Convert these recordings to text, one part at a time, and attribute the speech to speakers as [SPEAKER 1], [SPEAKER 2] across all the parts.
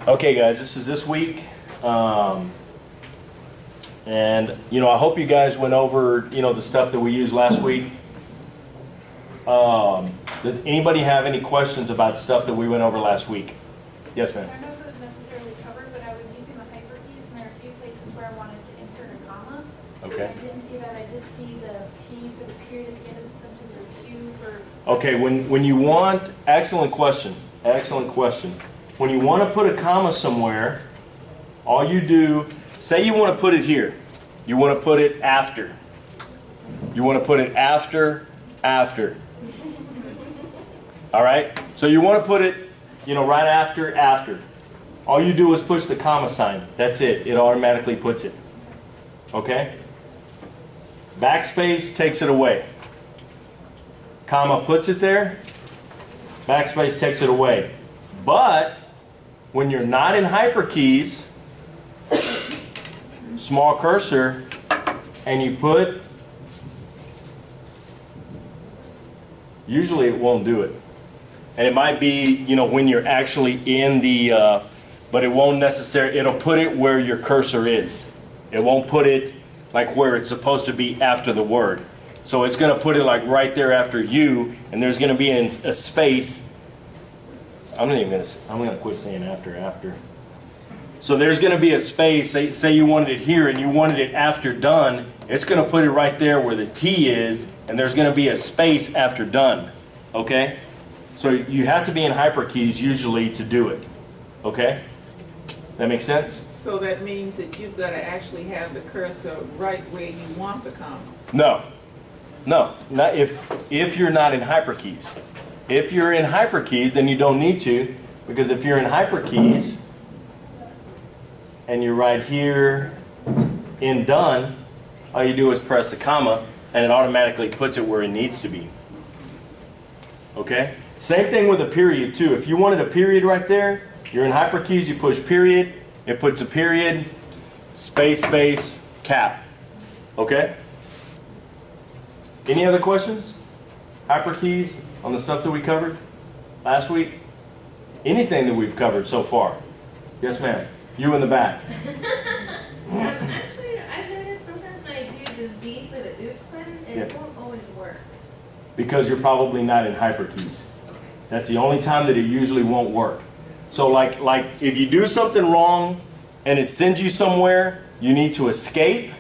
[SPEAKER 1] Okay, guys, this is this week. And, I hope you guys went over, the stuff that we used last week. Does anybody have any questions about stuff that we went over last week? Yes, ma'am.
[SPEAKER 2] I don't know if it was necessarily covered, but I was using the hyperkeys, and there are a few places where I wanted to insert a comma.
[SPEAKER 1] Okay.
[SPEAKER 2] I didn't see that. I did see the P for the period at the end of the sentence, or Q for...
[SPEAKER 1] Okay, when you want, excellent question. When you want to put a comma somewhere, all you do, say you want to put it here. You want to put it after. You want to put it after. All right? So you want to put it, right after. All you do is push the comma sign. That's it. It automatically puts it. Okay? Backspace takes it away. Comma puts it there. Backspace takes it away. But when you're not in hyperkeys, small cursor, and you put, usually it won't do it. And it might be, when you're actually in the, but it won't necessarily, it'll put it where your cursor is. It won't put it like where it's supposed to be after the word. So it's going to put it like right there after you, and there's going to be a space. I'm going to quit saying after. So there's going to be a space, say you wanted it here and you wanted it after done, it's going to put it right there where the T is, and there's going to be a space after done. Okay? So you have to be in hyperkeys usually to do it. Okay? Does that make sense?
[SPEAKER 3] So that means that you've got to actually have the cursor right where you want the comma.
[SPEAKER 1] No, not if you're not in hyperkeys. If you're in hyperkeys, then you don't need to, because if you're in hyperkeys and you're right here in done, all you do is press the comma and it automatically puts it where it needs to be. Okay? Same thing with a period too. If you wanted a period right there, you're in hyperkeys, you push period, it puts a period, space, cap. Okay? Any other questions? Hyperkeys on the stuff that we covered last week? Anything that we've covered so far? Yes, ma'am. You in the back.
[SPEAKER 4] Actually, I've noticed sometimes when I do the Z for the oops button, it won't always work.
[SPEAKER 1] Because you're probably not in hyperkeys. That's the only time that it usually won't work. So like if you do something wrong and it sends you somewhere, you need to escape,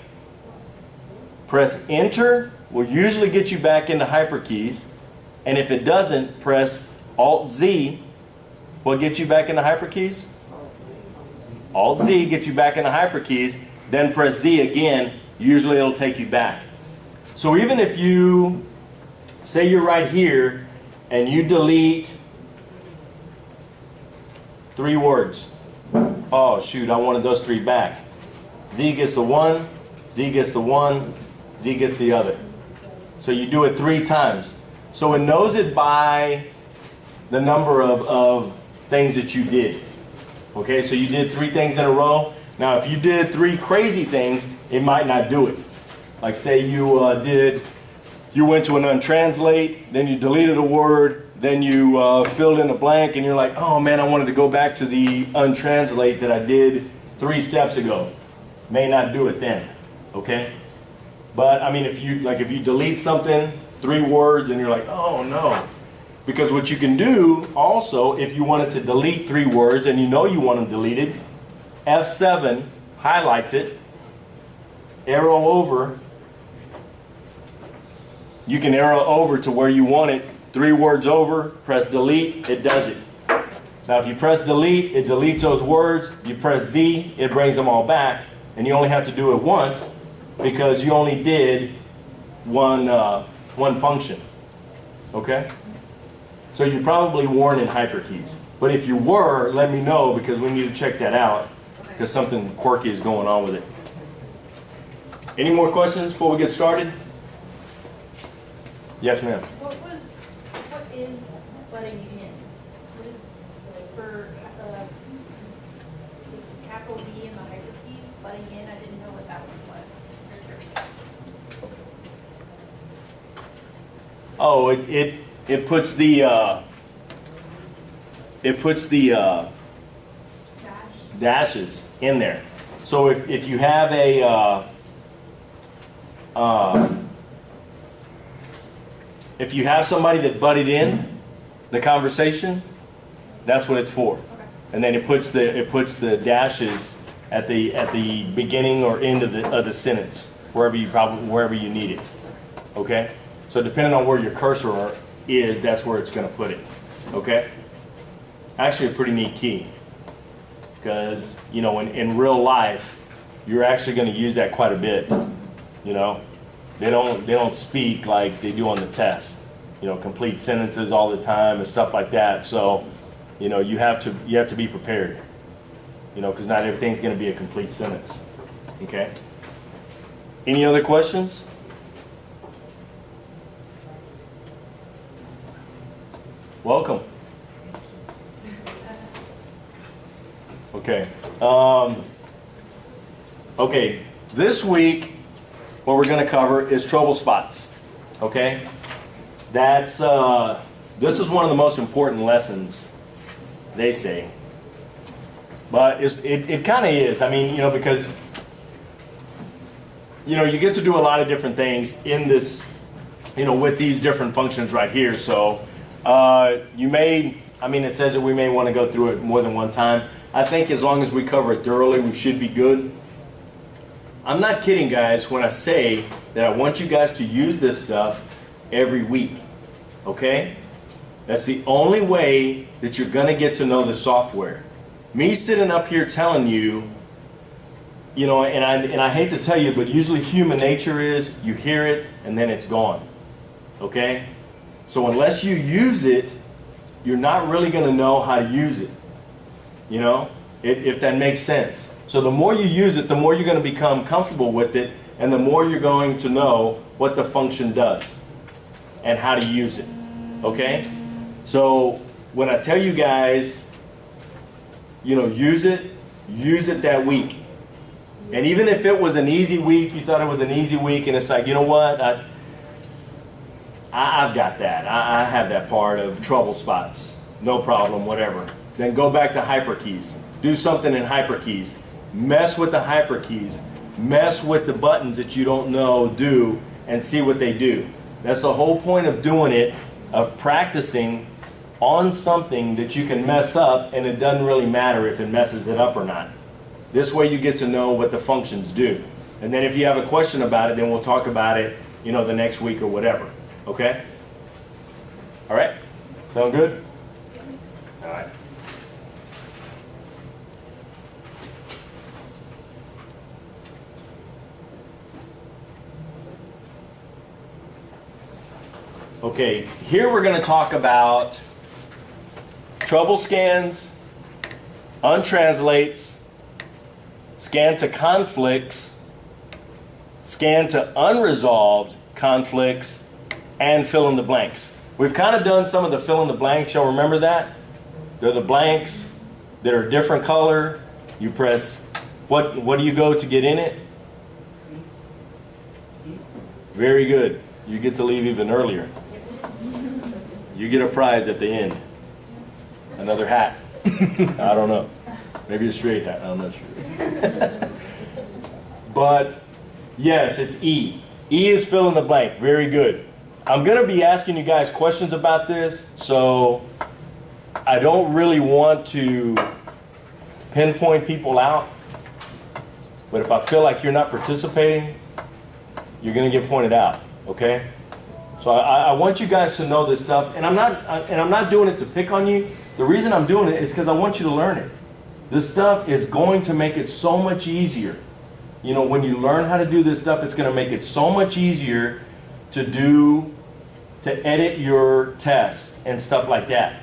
[SPEAKER 1] press enter, will usually get you back into hyperkeys, and if it doesn't, press Alt-Z, will get you back into hyperkeys. Alt-Z gets you back into hyperkeys, then press Z again, usually it'll take you back. So even if you, say you're right here, and you delete 3 words. Oh shoot, I wanted those 3 back. Z gets the 1, Z gets the 1, Z gets the other. So you do it 3 times. So it knows it by the number of things that you did. Okay, so you did 3 things in a row. Now if you did 3 crazy things, it might not do it. Like say you went to an untranslate, then you deleted a word, then you filled in a blank, and you're like, oh man, I wanted to go back to the untranslate that I did 3 steps ago. May not do it then. Okay? But I mean, if you delete something, 3 words, and you're like, oh no. Because what you can do also, if you wanted to delete 3 words and you know you want them deleted, F7 highlights it, arrow over. You can arrow over to where you want it. 3 words over, press delete, it does it. Now if you press delete, it deletes those words. You press Z, it brings them all back. And you only have to do it once because you only did one function. Okay? So you probably weren't in hyperkeys. But if you were, let me know because we need to check that out because something quirky is going on with it. Any more questions before we get started? Yes, ma'am.
[SPEAKER 2] What is butting in? What is, for capital B in the hyperkeys, butting in, I didn't know what that one was.
[SPEAKER 1] Oh, it puts the dashes in there. So if you have if you have somebody that butted in the conversation, that's what it's for.
[SPEAKER 2] Okay.
[SPEAKER 1] And then it puts the dashes at the beginning or end of the sentence, wherever you need it. Okay? So depending on where your cursor is, that's where it's going to put it. Okay? Actually a pretty neat key. Because, you know, in real life, you're actually going to use that quite a bit. You know? They don't speak like they do on the test. You know, complete sentences all the time and stuff like that. So, you know, you have to be prepared. You know, because not everything's going to be a complete sentence. Okay? Any other questions? Welcome. Okay. Okay. This week, what we're going to cover is trouble spots. Okay? That's this is one of the most important lessons, they say. But it kind of is. I mean, you know, because, you know, you get to do a lot of different things in this, you know, with these different functions right here. So you may, I mean, it says that we may want to go through it more than one time. I think as long as we cover it thoroughly, we should be good. I'm not kidding, guys, when I say that I want you guys to use this stuff every week. Okay? That's the only way that you're going to get to know the software. Me sitting up here telling you, you know, and I hate to tell you, but usually human nature is you hear it and then it's gone. Okay? So unless you use it, you're not really going to know how to use it. You know, if that makes sense. So the more you use it, the more you're going to become comfortable with it, and the more you're going to know what the function does and how to use it. Okay? So when I tell you guys, you know, use it that week. And even if it was an easy week, you thought it was an easy week, and it's like, you know what, I've got that. I have that part of trouble spots. No problem, whatever. Then go back to hyperkeys. Do something in hyperkeys. Mess with the hyperkeys. Mess with the buttons that you don't know do, and see what they do. That's the whole point of doing it, of practicing on something that you can mess up, and it doesn't really matter if it messes it up or not. This way you get to know what the functions do. And then if you have a question about it, then we'll talk about it, you know, the next week or whatever. Okay? All right? Sound good? All right. Okay, here we're going to talk about trouble scans, untranslates, scan to conflicts, scan to unresolved conflicts, and fill in the blanks. We've kind of done some of the fill in the blanks. Y'all remember that? They're the blanks that are different color. You press, what do you go to get in it? Very good. You get to leave even earlier. You get a prize at the end. Another hat. I don't know. Maybe a straight hat. I'm not sure. But yes, it's E. E is fill in the blank. Very good. I'm going to be asking you guys questions about this, so I don't really want to pinpoint people out. But if I feel like you're not participating, you're going to get pointed out. Okay? So I want you guys to know this stuff, and I'm not doing it to pick on you. The reason I'm doing it is because I want you to learn it. This stuff is going to make it so much easier. You know, when you learn how to do this stuff, it's going to make it so much easier to edit your tests and stuff like that.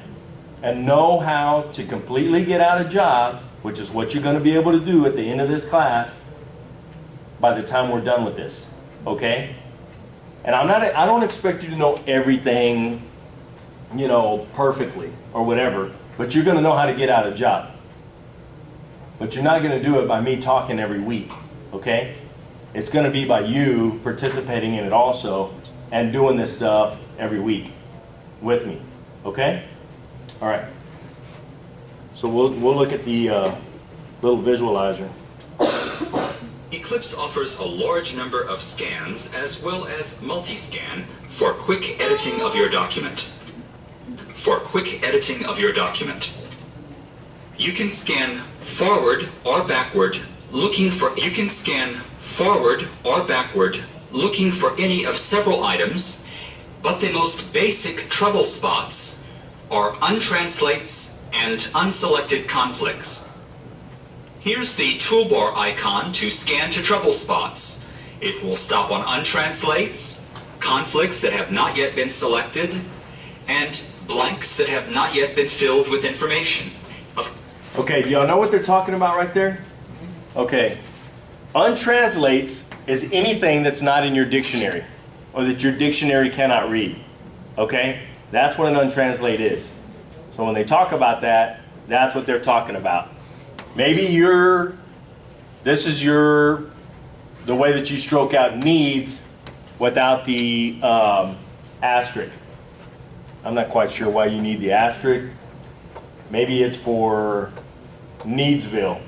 [SPEAKER 1] And know how to completely get out a job, which is what you're going to be able to do at the end of this class by the time we're done with this. Okay? And I don't expect you to know everything, you know, perfectly or whatever, but you're going to know how to get out a job. But you're not going to do it by me talking every week, okay? It's going to be by you participating in it also and doing this stuff every week with me, okay? All right. So we'll look at the Little visualizer.
[SPEAKER 5] Eclipse offers a large number of scans as well as multi-scan for quick editing of your document. For quick editing of your document, you can scan forward or backward looking for any of several items, but the most basic trouble spots are untranslates and unselected conflicts. Here's the toolbar icon to scan to trouble spots. It will stop on untranslates, conflicts that have not yet been selected, and blanks that have not yet been filled with information.
[SPEAKER 1] Okay, do y'all know what they're talking about right there? Okay. Untranslates is anything that's not in your dictionary or that your dictionary cannot read. Okay? That's what an untranslate is. So when they talk about that, that's what they're talking about. Maybe this is the way that you stroke out needs without the asterisk. I'm not quite sure why you need the asterisk. Maybe it's for Needsville.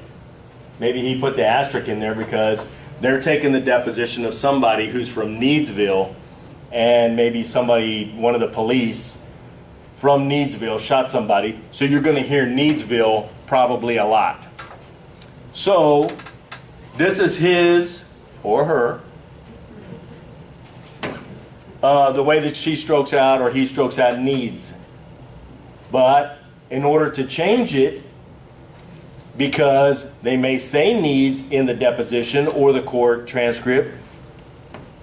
[SPEAKER 1] Maybe he put the asterisk in there because they're taking the deposition of somebody who's from Needsville, and maybe one of the police from Needsville shot somebody. So you're going to hear Needsville probably a lot. So this is his or her, the way that she strokes out or he strokes out needs. But in order to change it, because they may say needs in the deposition or the court transcript,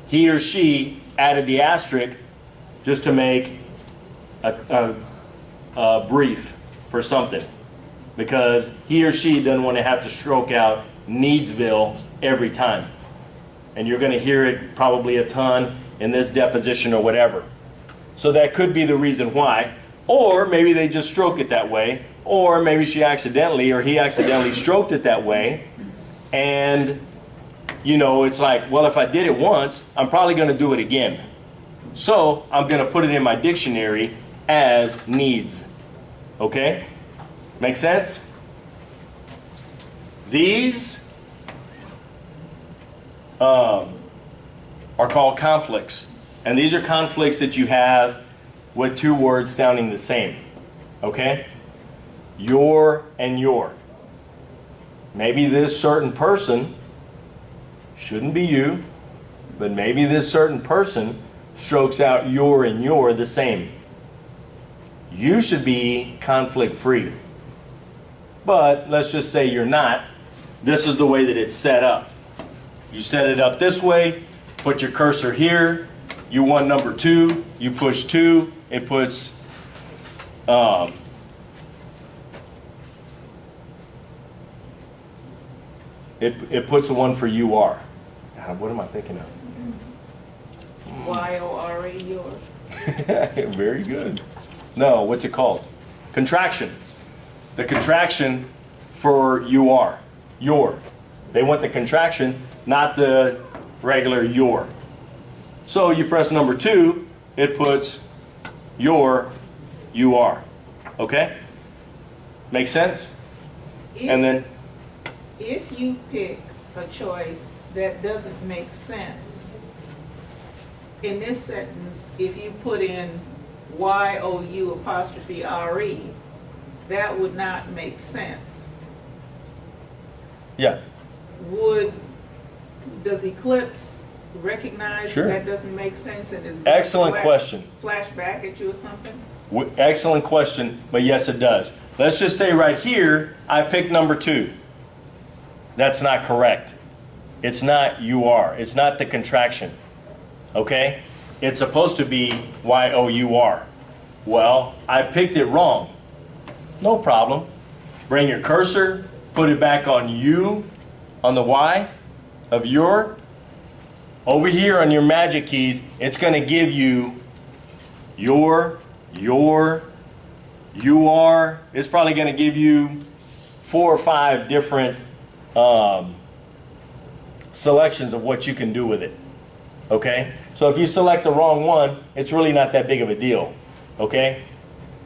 [SPEAKER 1] he or she added the asterisk just to make a brief for something, because he or she doesn't want to have to stroke out Needsville every time. And you're going to hear it probably a ton in this deposition or whatever. So that could be the reason why. Or maybe they just stroke it that way. Or maybe she accidentally or he accidentally stroked it that way. And, you know, it's like, well, if I did it once, I'm probably going to do it again. So I'm going to put it in my dictionary as needs. Okay? Make sense? These are called conflicts. And these are conflicts that you have with two words sounding the same. Okay? Your and your. Maybe this certain person, shouldn't be you, but maybe this certain person strokes out your and your the same. You should be conflict free. But let's just say you're not. This is the way that it's set up. You set it up this way, put your cursor here, you want number 2, you push 2, it puts it puts the one for you are. God, what am I thinking of?
[SPEAKER 3] Y-O-R-E, your.
[SPEAKER 1] Very good. No, what's it called? Contraction. The contraction for you are. Your. They want the contraction, not the regular your. So you press number 2, it puts your, you are. Okay? Make sense? And then
[SPEAKER 3] if you pick a choice that doesn't make sense, in this sentence, if you put in Y-O-U apostrophe R-E, that would not make sense.
[SPEAKER 1] yeah.
[SPEAKER 3] Does Eclipse recognize
[SPEAKER 1] Sure.
[SPEAKER 3] that doesn't make sense and is
[SPEAKER 1] Excellent question.
[SPEAKER 3] Flash back at you or something?
[SPEAKER 1] Excellent question, but yes, it does. Let's just say right here, I picked number 2. That's not correct. It's not you are. It's not the contraction. Okay? It's supposed to be Y-O-U-R. Well, I picked it wrong. No problem. Bring your cursor, put it back on you, on the Y of your. Over here on your magic keys, it's going to give you your, you are. It's probably going to give you 4 or 5 different selections of what you can do with it. Okay? So if you select the wrong one, it's really not that big of a deal. Okay?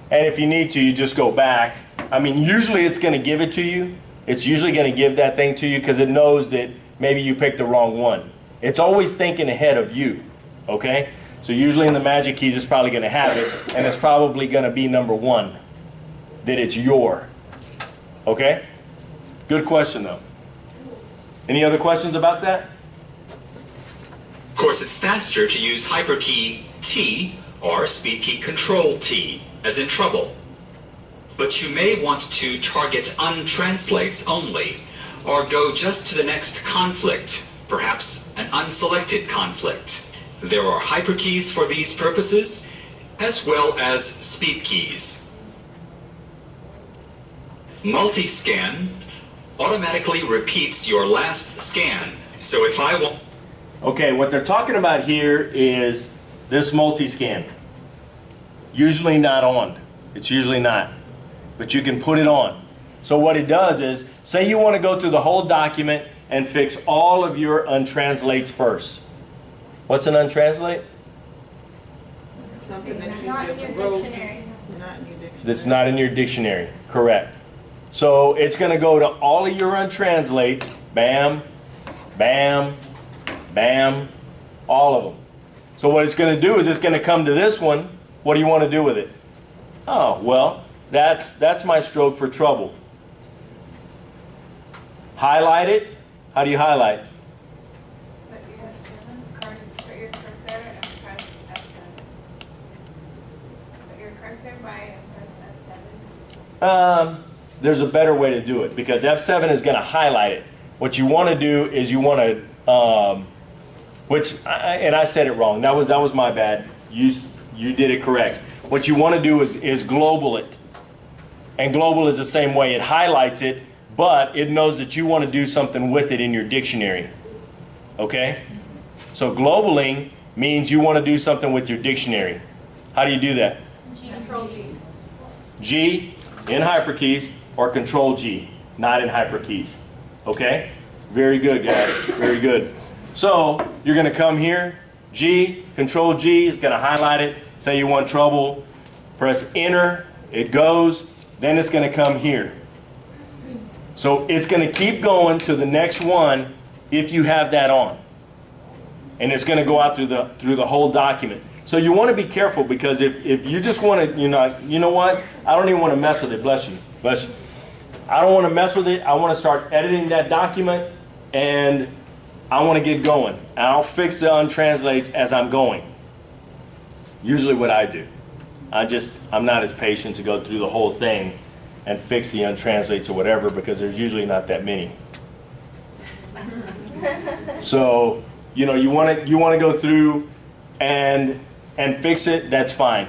[SPEAKER 1] And if you need to, you just go back. I mean, usually it's going to give it to you, it's usually going to give that thing to you because it knows that maybe you picked the wrong one. It's always thinking ahead of you, okay? So usually in the magic keys, it's probably going to have it, and it's probably going to be number 1, that it's your, okay? Good question, though. Any other questions about that?
[SPEAKER 5] Of course, it's faster to use hyperkey T or speed key control T, as in trouble. But you may want to target untranslates only, or go just to the next conflict, perhaps an unselected conflict. There are hyperkeys for these purposes, as well as speed keys. Multi-scan automatically repeats your last scan. So if I want...
[SPEAKER 1] Okay, what they're talking about here is this multi-scan. Usually not on. It's usually not. But you can put it on. So what it does is, say you want to go through the whole document and fix all of your untranslates first. What's an untranslate?
[SPEAKER 3] Something that you
[SPEAKER 2] Not in
[SPEAKER 3] just
[SPEAKER 2] your
[SPEAKER 3] wrote.
[SPEAKER 2] dictionary.
[SPEAKER 3] Not in your dictionary.
[SPEAKER 1] That's not in your dictionary. Correct. So it's going to go to all of your untranslates. Bam, bam, bam, all of them. So what it's going to do is it's going to come to this one. What do you want to do with it? Oh, well, that's my stroke for trouble. Highlight it. How do you highlight?
[SPEAKER 2] Put your F7, put your cursor and press F7. Put your cursor by and press F7.
[SPEAKER 1] There's a better way to do it because F7 is going to highlight it. What you want to do is you want to, and I said it wrong. That was my bad. You did it correct. What you want to do is global it. And global is the same way. It highlights it, but it knows that you want to do something with it in your dictionary. Okay? So globaling means you want to do something with your dictionary. How do you do that?
[SPEAKER 2] Control G.
[SPEAKER 1] G in hyperkeys or Control G, not in hyperkeys. Okay? Very good, guys. Very good. So you're going to come here, G, Control G is going to highlight it. Say you want trouble, press Enter, it goes, then it's going to come here. So it's going to keep going to the next one if you have that on. And it's going to go out through the whole document. So you want to be careful because if you just want to, you know what? I don't even want to mess with it. Bless you. Bless you. I don't want to mess with it. I want to start editing that document and I want to get going. And I'll fix the untranslates as I'm going. Usually what I do. I'm not as patient to go through the whole thing and fix the untranslates or whatever because there's usually not that many. So, you want to go through and fix it, that's fine.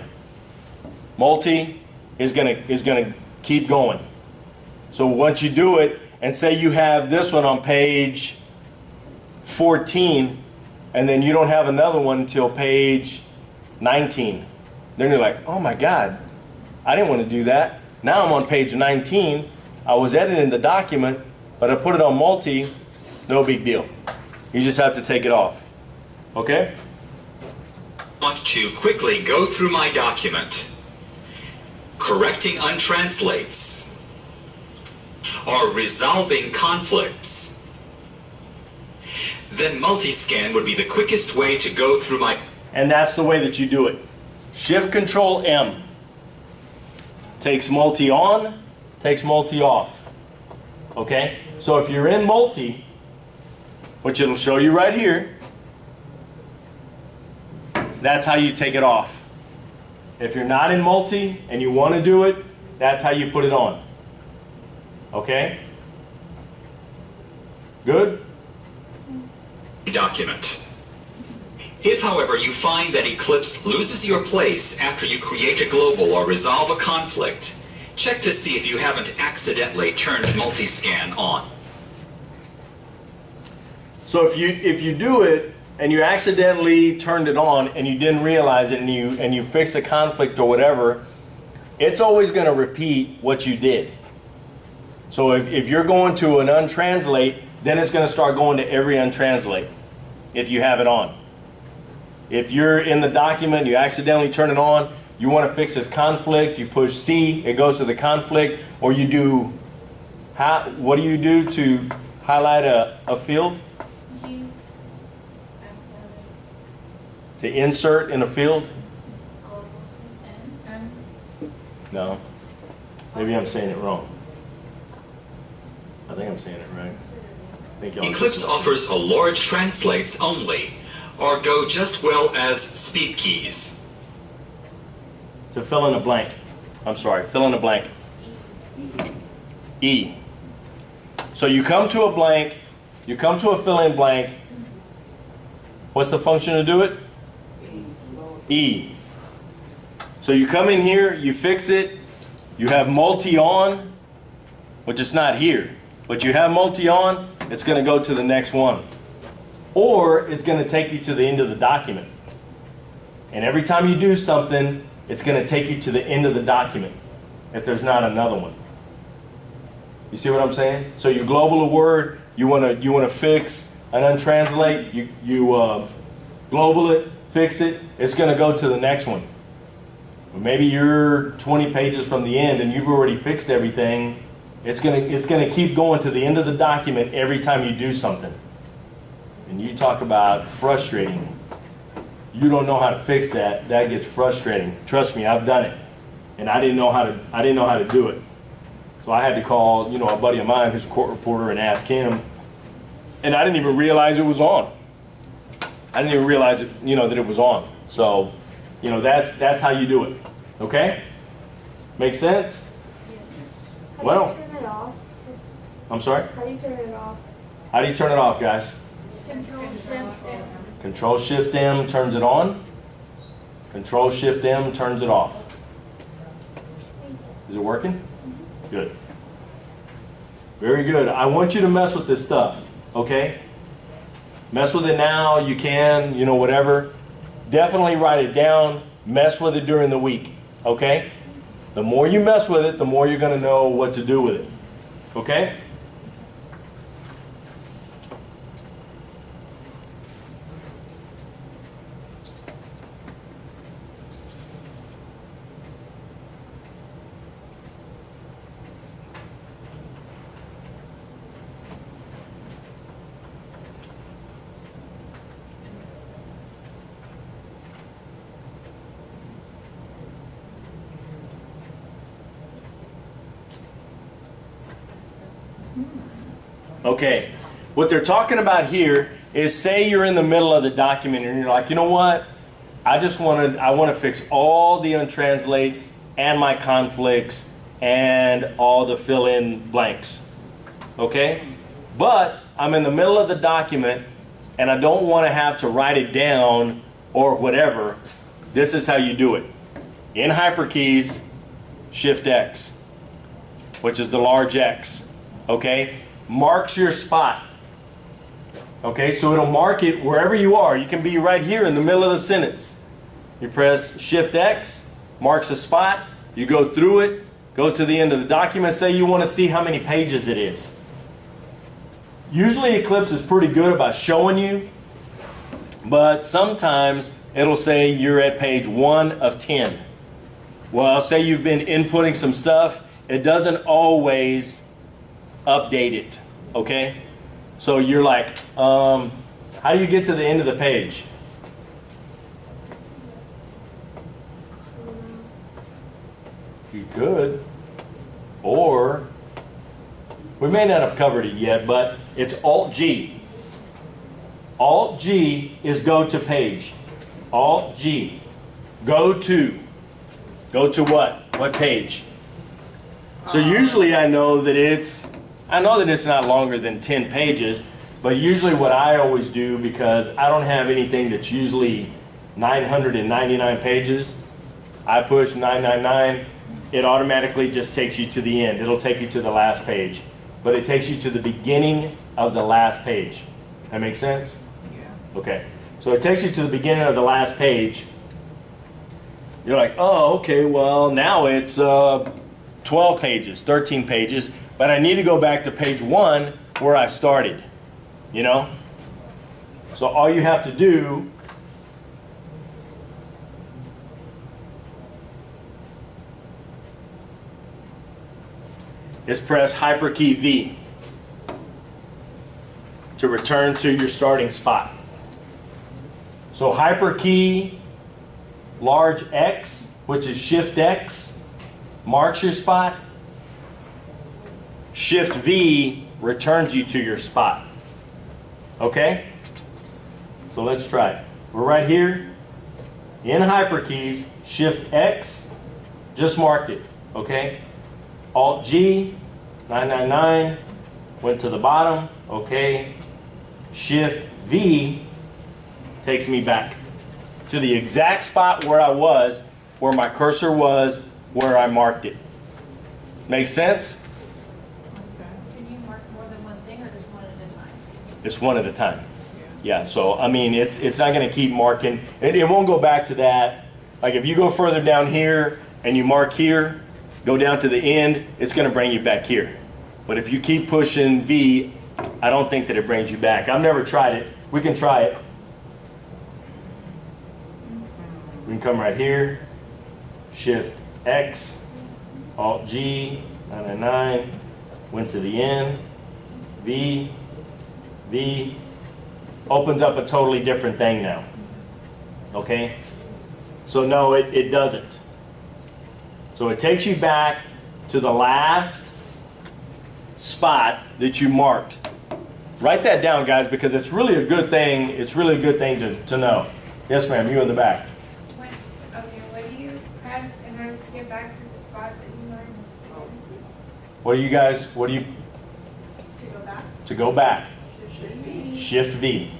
[SPEAKER 1] Multi is gonna keep going. So once you do it, and say you have this one on page 14, and then you don't have another one until page 19. Then you're like, oh my God, I didn't want to do that. Now I'm on page 19. I was editing the document, but I put it on multi, no big deal. You just have to take it off. Okay?
[SPEAKER 5] I want to quickly go through my document, correcting untranslates, or resolving conflicts. Then multi-scan would be the quickest way to go through my...
[SPEAKER 1] And that's the way that you do it. Shift Control M. Takes multi on, takes multi off. Okay? So if you're in multi, which it'll show you right here, that's how you take it off. If you're not in multi and you want to do it, that's how you put it on. Okay? Good?
[SPEAKER 5] Document. If, however, you find that Eclipse loses your place after you create a global or resolve a conflict, check to see if you haven't accidentally turned multi-scan on.
[SPEAKER 1] So if you do it and you accidentally turned it on and you didn't realize it and you fixed a conflict or whatever, it's always going to repeat what you did. So if you're going to an untranslate, then it's going to start going to every untranslate if you have it on. If you're in the document, you accidentally turn it on, you want to fix this conflict, you push C, it goes to the conflict, or you do What do you do to highlight a field?
[SPEAKER 2] G.
[SPEAKER 1] To insert in a field?
[SPEAKER 2] N.
[SPEAKER 1] No. Maybe I'm saying it wrong. I think I'm saying it right. I think y'all
[SPEAKER 5] Eclipse offers a large translates only, or go just well as speed keys.
[SPEAKER 1] To fill in a blank. I'm sorry, fill in a blank. E. So you come to a blank, you come to a fill-in blank. What's the function to do it? E. So you come in here, you fix it, you have multi-on, which is not here, but you have multi-on, it's going to go to the next one. Or it's going to take you to the end of the document. And every time you do something, it's going to take you to the end of the document if there's not another one. You see what I'm saying? So you global a word, you want to fix and untranslate, you global it, fix it, it's going to go to the next one. Maybe you're 20 pages from the end and you've already fixed everything. It's going to keep going to the end of the document every time you do something. And you talk about frustrating. You don't know how to fix that. That gets frustrating. Trust me, I've done it, and I didn't know how to do it. So I had to call, a buddy of mine who's a court reporter and ask him. And I didn't even realize it was on. I didn't even realize it, that it was on. So, that's how you do it. Okay? Make sense? Well,
[SPEAKER 6] How do you turn it off?
[SPEAKER 1] I'm sorry.
[SPEAKER 6] How do you turn it off?
[SPEAKER 1] How do you turn it off, guys?
[SPEAKER 6] Control-Shift-M.
[SPEAKER 1] Control-Shift-M turns it on. Control-Shift-M turns it off. Is it working? Good. Very good. I want you to mess with this stuff, okay? Mess with it now. You can, whatever. Definitely write it down. Mess with it during the week, okay? The more you mess with it, the more you're going to know what to do with it, okay? Okay, what they're talking about here is, say you're in the middle of the document and you're like, you know what? I want to fix all the untranslates and my conflicts and all the fill-in blanks. Okay? But I'm in the middle of the document and I don't want to have to write it down or whatever. This is how you do it. In hyperkeys, Shift X, which is the large X. Okay? Marks your spot. Okay, so it'll mark it wherever you are. You can be right here in the middle of the sentence. You press Shift X, marks a spot, you go through it, go to the end of the document, say you want to see how many pages it is. Usually Eclipse is pretty good about showing you, but sometimes it'll say you're at page 1 of 10. Well, say you've been inputting some stuff, it doesn't always update it, okay? So you're like, how do you get to the end of the page? You could, or we may not have covered it yet, but it's Alt-G. Alt-G is go to page. Alt-G. Go to. Go to what? What page? So usually I know that it's not longer than 10 pages, but usually what I always do, because I don't have anything that's usually 999 pages, I push 999, it automatically just takes you to the end. It'll take you to the last page, but it takes you to the beginning of the last page. That makes sense?
[SPEAKER 3] Yeah.
[SPEAKER 1] Okay, so it takes you to the beginning of the last page. You're like, oh, okay, well, now it's 12 pages, 13 pages, but I need to go back to page 1 where I started, you know? So all you have to do is press hyperkey V to return to your starting spot. So hyperkey large X, which is Shift X, marks your spot. Shift V returns you to your spot. Okay? So let's try it. We're right here in hyperkeys. Shift X, just marked it. Okay? Alt G, 999, went to the bottom. Okay? Shift V takes me back to the exact spot where I was, where my cursor was, where I marked it. Make sense?
[SPEAKER 2] Can you mark more than one thing or just one at a time?
[SPEAKER 1] It's one at a time. Yeah, so I mean, it's not going to keep marking. It won't go back to that. Like if you go further down here and you mark here, go down to the end, it's going to bring you back here. But if you keep pushing V, I don't think that it brings you back. I've never tried it. We can try it. We can come right here, Shift X, Alt G, 999, went to the end, V, V, opens up a totally different thing now. Okay? So no, it doesn't. So it takes you back to the last spot that you marked. Write that down, guys, because it's really a good thing. It's really a good thing to know. Yes, ma'am, you in the back.
[SPEAKER 2] What do you press in order to get back to the spot that you learned?
[SPEAKER 1] What do you guys,
[SPEAKER 2] To go back?
[SPEAKER 1] to go back? Shift V.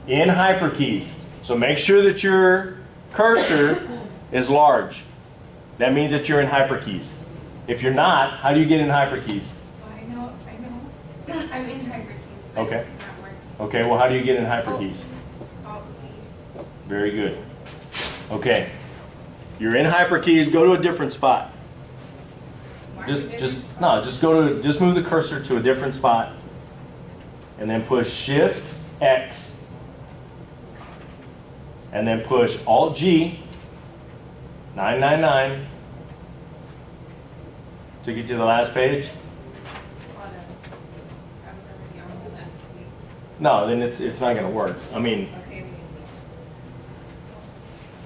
[SPEAKER 1] In hyperkeys. So make sure that your cursor is large. That means that you're in hyperkeys. If you're not, how do you get in hyperkeys?
[SPEAKER 2] Well, I know. I'm in hyperkeys. but
[SPEAKER 1] Okay.
[SPEAKER 2] it's not working.
[SPEAKER 1] Okay, well, how do you get in hyperkeys?
[SPEAKER 2] Alt V.
[SPEAKER 1] Very good. Okay. You're in hyperkeys, go to a different spot.
[SPEAKER 2] Mark a different spot.
[SPEAKER 1] Just move the cursor to a different spot and then push Shift X and then push Alt G 999 to get to the last page.
[SPEAKER 2] Hold on. I was already on the last week.
[SPEAKER 1] No, then it's not going to work. I mean,
[SPEAKER 2] Okay,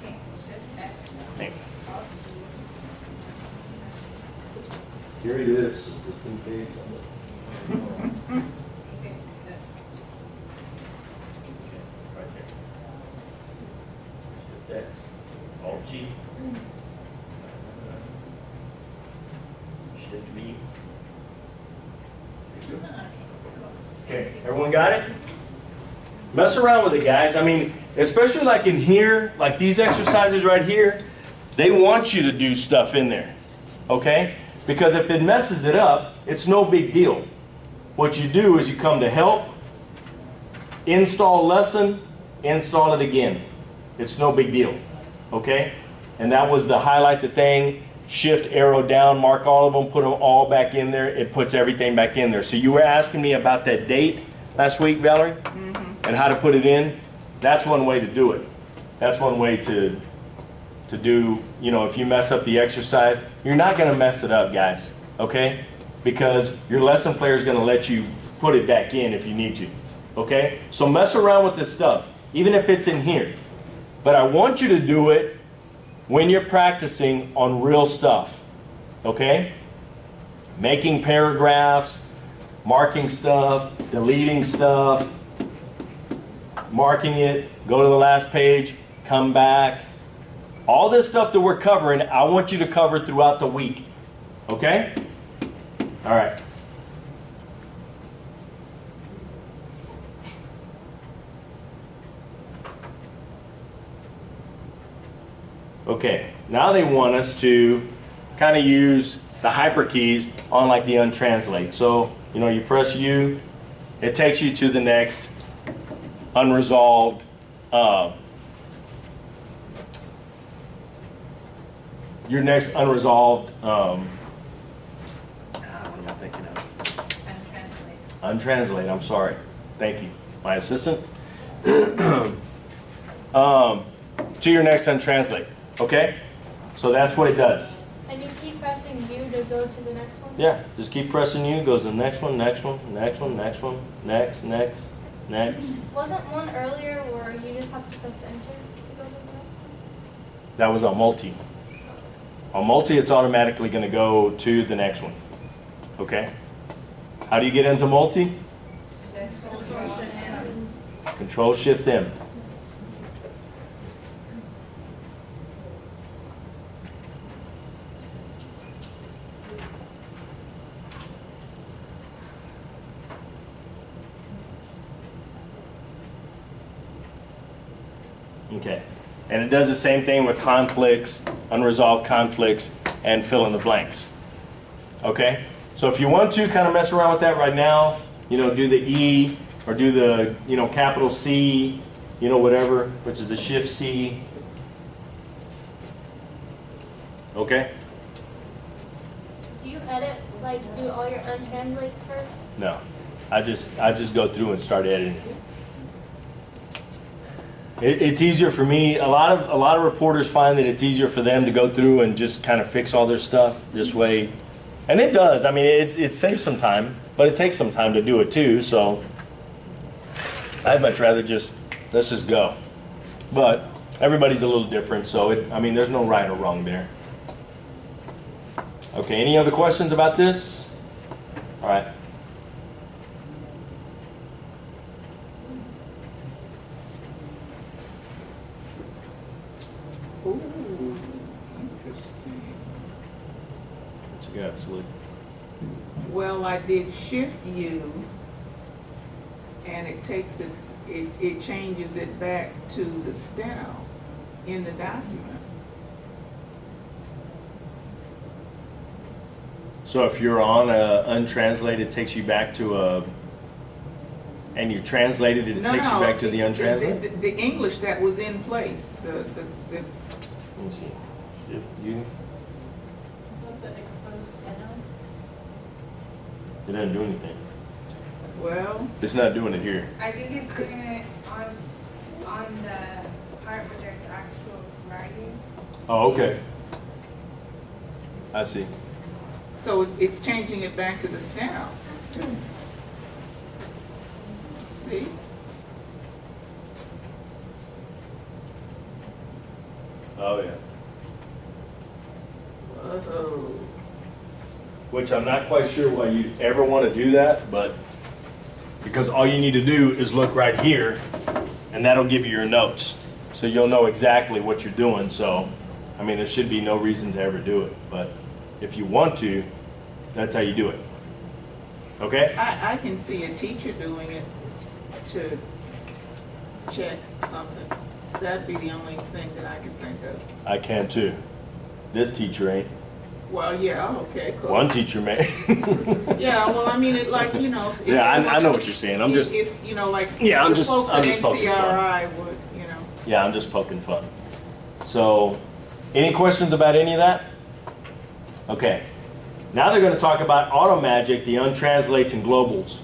[SPEAKER 2] okay, Shift X.
[SPEAKER 1] think.
[SPEAKER 2] Alt G.
[SPEAKER 1] Here it is, just in case.
[SPEAKER 2] Okay, good.
[SPEAKER 1] Right there. Shift X, Alt G. Shift V. Okay, everyone got it? Mess around with it, guys. I mean, especially like in here, like these exercises right here, they want you to do stuff in there, okay? Because if it messes it up, it's no big deal. What you do is you come to help, install lesson, install it again. It's no big deal, okay? And that was the highlight the thing, shift arrow down, mark all of them, put them all back in there. It puts everything back in there. So you were asking me about that date last week, Valerie? And how to put it in. That's one way to do it. That's one way to do, you know, if you mess up the exercise, you're not going to mess it up, guys, okay? Because your lesson player is going to let you put it back in if you need to, okay? So mess around with this stuff, even if it's in here. But I want you to do it when you're practicing on real stuff, okay? Making paragraphs, marking stuff, deleting stuff, marking it, go to the last page, come back. All this stuff that we're covering, I want you to cover throughout the week, okay? All right. Okay, now they want us to kind of use the hyperkeys on like the untranslate. So, you know, you press U, it takes you to the next unresolved your next unresolved what am I thinking of? Untranslate, I'm sorry. Thank you. My assistant. To your next untranslate. Okay? So that's what it does.
[SPEAKER 6] And you keep pressing U to go to the next one?
[SPEAKER 1] Yeah, just keep pressing U, goes to the next one, next one, next one, next one, next, next, next.
[SPEAKER 6] Wasn't one earlier where you just have to press enter to go to the next one?
[SPEAKER 1] That was on multi. On multi, it's automatically going to go to the next one. Okay? How do you get into multi? Control Shift M. Okay. And it does the same thing with conflicts, unresolved conflicts, and fill in the blanks. Okay? So if you want to kind of mess around with that right now, you know, do the E or do the, you know, capital C, you know, whatever, which is the Shift C. Okay?
[SPEAKER 6] Do you edit, like, do all your untranslates first?
[SPEAKER 1] No. I just go through and start editing. It's easier for me. A lot of reporters find that it's easier for them to go through and just kind of fix all their stuff this way. And it does. I mean, it saves some time, but it takes some time to do it too. So I'd much rather let's just go. But everybody's a little different, so I mean, there's no right or wrong there. Okay, any other questions about this? All right.
[SPEAKER 3] Ooh, interesting.
[SPEAKER 1] What you got, Slick?
[SPEAKER 3] Well, I did Shift U, and it takes it changes it back to the steno in the document.
[SPEAKER 1] So if you're on a untranslated, it takes you back to and you translated it, takes you back to the untranslated?
[SPEAKER 3] The English that was in place,
[SPEAKER 1] Let me see. Shift U.
[SPEAKER 2] The exposed steno.
[SPEAKER 1] It doesn't do anything.
[SPEAKER 3] well,
[SPEAKER 1] It's not doing it here.
[SPEAKER 2] I think it's doing it on the part where there's actual writing.
[SPEAKER 1] Oh, okay. I see.
[SPEAKER 3] so it's changing it back to the steno. See?
[SPEAKER 1] Oh, yeah.
[SPEAKER 3] Oh.
[SPEAKER 1] Which I'm not quite sure why you'd ever want to do that, but because all you need to do is look right here, and that'll give you your notes. So you'll know exactly what you're doing. So, I mean, there should be no reason to ever do it. But if you want to, that's how you do it. Okay?
[SPEAKER 3] I can see a teacher doing it to check something. That'd be the only thing that I can think of.
[SPEAKER 1] I can too. This teacher ain't.
[SPEAKER 3] Well, yeah, okay, cool.
[SPEAKER 1] One teacher may.
[SPEAKER 3] Yeah, well, I mean, it like, you know. if
[SPEAKER 1] Yeah,
[SPEAKER 3] it
[SPEAKER 1] I
[SPEAKER 3] was-
[SPEAKER 1] know what you're saying. I'm just,
[SPEAKER 3] If, you know, like,
[SPEAKER 1] Yeah, I'm
[SPEAKER 3] the
[SPEAKER 1] just-
[SPEAKER 3] folks
[SPEAKER 1] I'm
[SPEAKER 3] at
[SPEAKER 1] just poking fun.
[SPEAKER 3] NCRI would, you know.
[SPEAKER 1] yeah, I'm just poking fun. So, any questions about any of that? Okay. Now they're going to talk about AutoMagic, the untranslates and globals.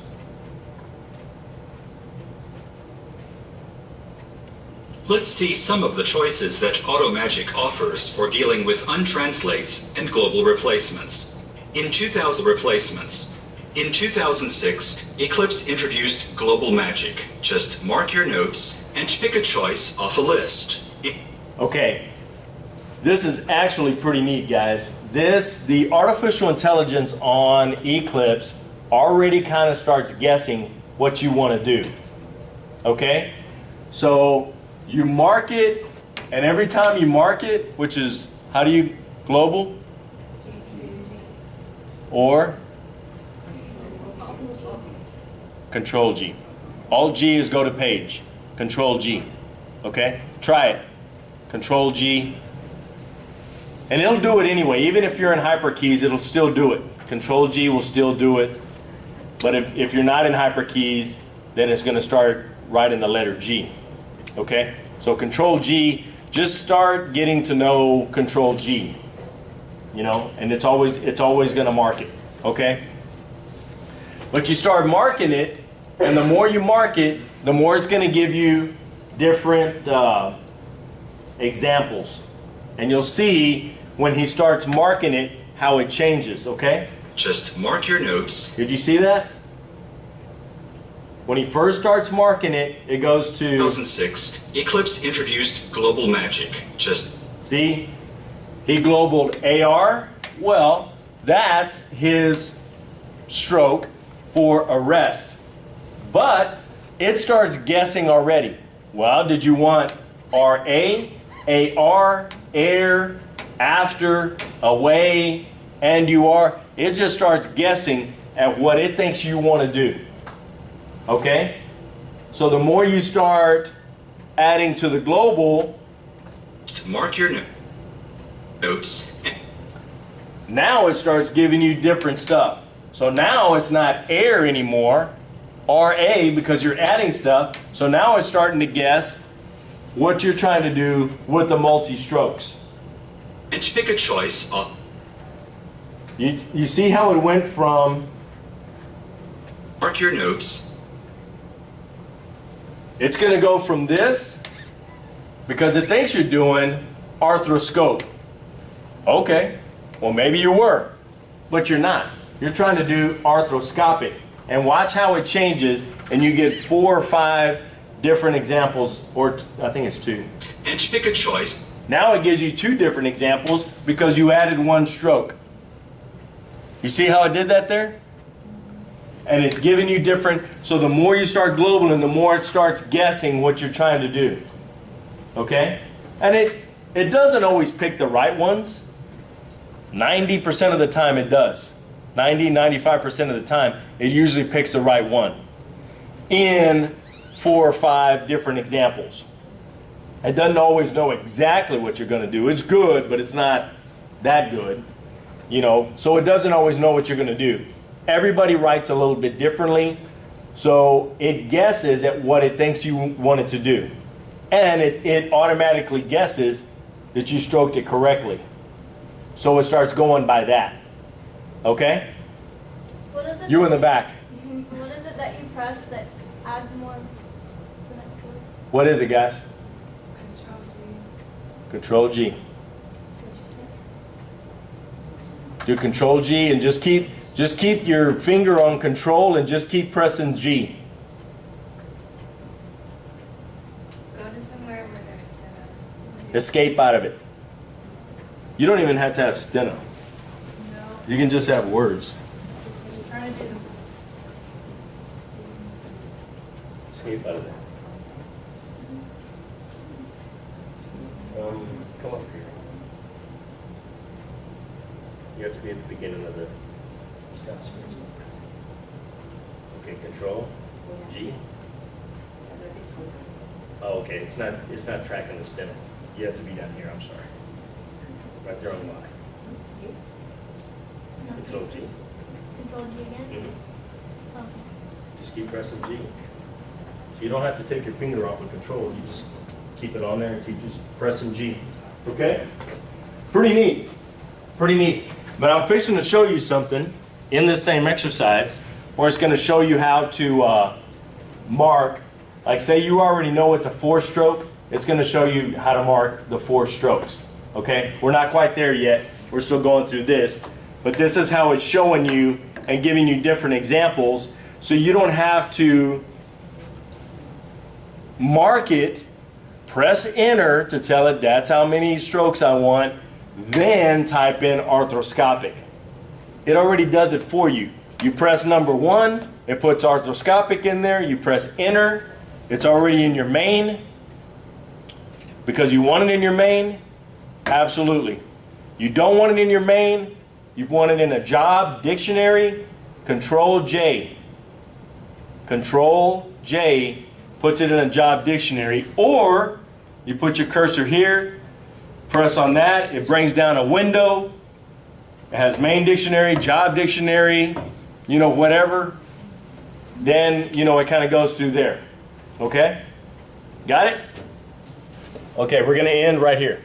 [SPEAKER 5] Let's see some of the choices that AutoMagic offers for dealing with untranslates and global replacements. In 2006, Eclipse introduced Global Magic. Just mark your notes and pick a choice off a list.
[SPEAKER 1] Okay. This is actually pretty neat, guys. The artificial intelligence on Eclipse already kind of starts guessing what you want to do. Okay? So you mark it, and every time you mark it, which is, how do you, global? Or Control G. Alt G is go to page. Control G. Okay? Try it. Control G. And it'll do it anyway. Even if you're in hyperkeys, it'll still do it. Control G will still do it. But if you're not in hyperkeys, then it's going to start writing the letter G. Okay? So Control G, just start getting to know Control G. You know, and it's always going to mark it. Okay? But you start marking it, and the more you mark it, the more it's going to give you different examples. And you'll see when he starts marking it how it changes, okay?
[SPEAKER 5] Just mark your notes.
[SPEAKER 1] Did you see that? When he first starts marking it, it goes to,
[SPEAKER 5] 2006, Eclipse introduced global magic. Just
[SPEAKER 1] see, he globaled AR. Well, that's his stroke for arrest. But it starts guessing already. Well, did you want RA, AR, air, after, away, and UR? It just starts guessing at what it thinks you want to do. Okay? So the more you start adding to the global,
[SPEAKER 5] mark your notes.
[SPEAKER 1] now it starts giving you different stuff. So now it's not air anymore, RA, because you're adding stuff. So now it's starting to guess what you're trying to do with the multi-strokes.
[SPEAKER 5] And pick a choice.
[SPEAKER 1] You see how it went from,
[SPEAKER 5] Mark your notes.
[SPEAKER 1] it's going to go from this, because it thinks you're doing arthroscope. Okay, well maybe you were, but you're not. You're trying to do arthroscopic. And watch how it changes, and you get 4 or 5 different examples, or I think it's 2.
[SPEAKER 5] And pick a choice.
[SPEAKER 1] Now it gives you 2 different examples because you added 1 stroke. You see how it did that there? And it's giving you different, so the more you start globaling, the more it starts guessing what you're trying to do. Okay? And it doesn't always pick the right ones. 90% of the time it does. 90-95% of the time, it usually picks the right one in 4 or 5 different examples. It doesn't always know exactly what you're going to do. It's good, but it's not that good, you know, so it doesn't always know what you're going to do. Everybody writes a little bit differently, so it guesses at what it thinks you want it to do. And it automatically guesses that you stroked it correctly. So it starts going by that. Okay?
[SPEAKER 6] What is it
[SPEAKER 1] You
[SPEAKER 6] that
[SPEAKER 1] in the back.
[SPEAKER 6] What is it that you press that adds more the next word?
[SPEAKER 1] What is it, guys?
[SPEAKER 2] Control G.
[SPEAKER 1] Control G. Do Control G and just keep your finger on Control and just keep pressing G.
[SPEAKER 2] Go to somewhere where there's steno.
[SPEAKER 1] Escape out of it. You don't even have to have steno.
[SPEAKER 2] No.
[SPEAKER 1] You can just have words.
[SPEAKER 2] I'm trying to do
[SPEAKER 1] Escape out of there. Come up here. You have to be at the beginning of the stop space. Okay, Control G. Oh, okay. It's not tracking the steno. You have to be down here. I'm sorry. Right there on the Y. Control G.
[SPEAKER 6] Control G again?
[SPEAKER 1] Mhm.
[SPEAKER 6] Okay.
[SPEAKER 1] Just keep pressing G. So you don't have to take your finger off of Control. You just keep it on there and keep just pressing G. Okay? Pretty neat. Pretty neat. But I'm fixing to show you something in this same exercise where it's going to show you how to mark. Like say you already know it's a 4-stroke. It's going to show you how to mark the 4 strokes. Okay? We're not quite there yet. We're still going through this. But this is how it's showing you and giving you different examples, so you don't have to mark it, press enter to tell it that's how many strokes I want, then type in arthroscopic. It already does it for you. You press number 1, it puts arthroscopic in there. You press enter, it's already in your main. Because you want it in your main? Absolutely. You don't want it in your main? You want it in a job dictionary? Control J. Control J puts it in a job dictionary. Or you put your cursor here, press on that, it brings down a window. It has main dictionary, job dictionary, you know, whatever. Then, you know, it kind of goes through there. Okay? Got it? Okay, we're going to end right here.